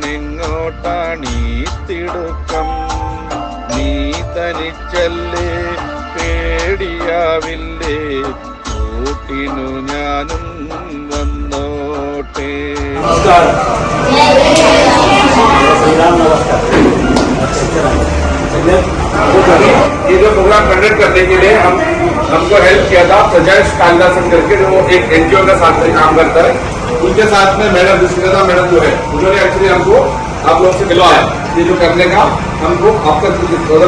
എങ്ങോട്ടാണീ തിടുക്കം? നീ തനിച്ചല്ലേ, പേടിയാവില്ലേ? കൂട്ടിനു ഞാനും വന്നോട്ടെ. ये जो प्रोग्राम कंडक्ट करने के लिए हमको हेल्प किया था प्रजाश कालिदास करके, जो एक एनजीओ का साथ में काम करता है, उनके साथ में मैडम दुष्कृता मैडम जो है, उन्होंने एक्चुअली हमको आप लोग से मिलवाया ये जो करने का, हमको आप तक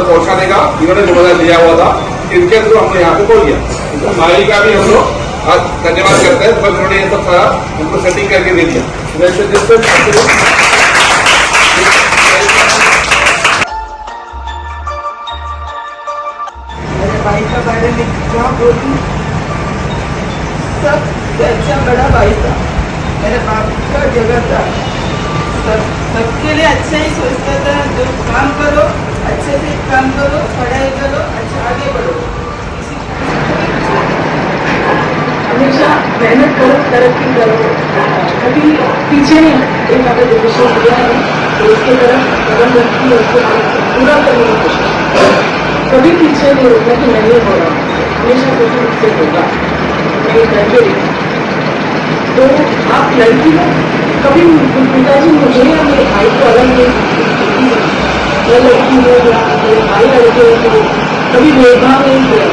पहुंचाने का इन्होंने जिम्मेदार लिया हुआ था। इनके थ्रू हमने यहाँ पे बोल दिया। तो माली का भी हम लोग आज धन्यवाद करते हैं, बस उन्होंने ये सब सारा हमको सेटिंग करके दे दिया। भाई का बारे में क्या बोलूं, सबसे अच्छा बड़ा भाई था, मेरे बाप का जगह था, सबके लिए अच्छा ही सोचता था। जो काम करो अच्छे से काम करो, पढ़ाई करो, अच्छा आगे बढ़ो, हमेशा मेहनत करो, तरक्की करो, कभी पीछे नहीं। एक अगर डिसीजन लिया है तो उसके तरफ कदम रखी है, उसको पूरा करने की कोशिश, कभी पीछे नहीं होगा कि मैं नहीं हो रहा, हमेशा कुछ मुझसे होगा। मेरी लड़की तो आप लड़की हो, कभी पिताजी मुझे या मेरे भाई को अलग नहीं, या लड़की हो या मेरे भाई लड़के हो, तो कभी भेदभाव नहीं किया।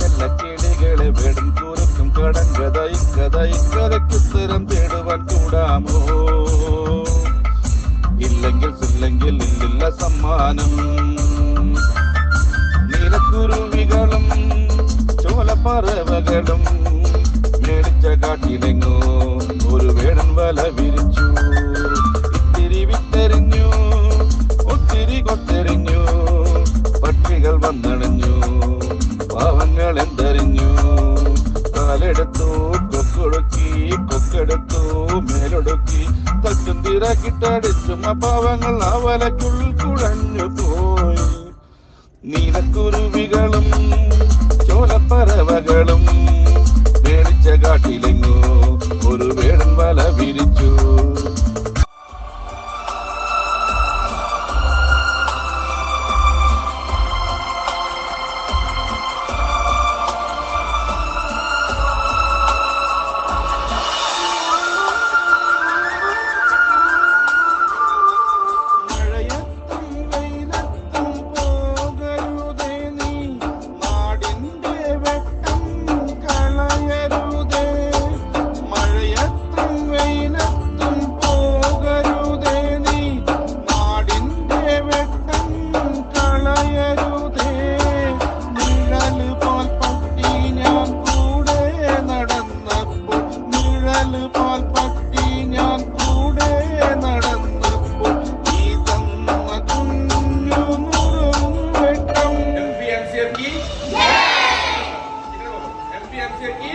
ചെല്ലക്കിളികളെ വേടും കൂരക്കും കടങ്കഥ ഇക്കഥയ്ക്കുത്തരം തേടുവാൻ കൂടാമോ? ഇല്ലെങ്കിൽ ഇല്ലില്ല സമ്മാനം. നീലക്കുരുവികളും ചോലപ്പറവകളും മേടിച്ച കാട്ടിലെങ്ങോ ഒരു വേടൻ വല വിരിച്ചു. ഇത്തിരി വിത്തെറിഞ്ഞു, ഒത്തിരി കൊത്തെറിഞ്ഞു, പക്ഷികൾ വന്നണഞ്ഞു, പാവങ്ങൾ എന്തറിഞ്ഞു. കാലെടുത്തു കൊക്കെടുത്തു മേലൊടുക്കി, തച്ചും തിരക്കിട്ടടിച്ചും ആ പാവങ്ങൾ ആ വലയ്ക്കുള്ളിൽ കുഴഞ്ഞു പോയി. നീലക്കുരുവികളും ചോലപ്പറവകളും മേടിച്ച കാട്ടിലെങ്ങോ ഒരു വേടൻ വല വിരിച്ചു. പാല് പാൽ പറ്റി ഞാൻ കൂടെ നടന്നപ്പോൾ നീ തന്ന കുഞ്ഞു നുറുങ്ങട്ടം MP MCF की MP MCF की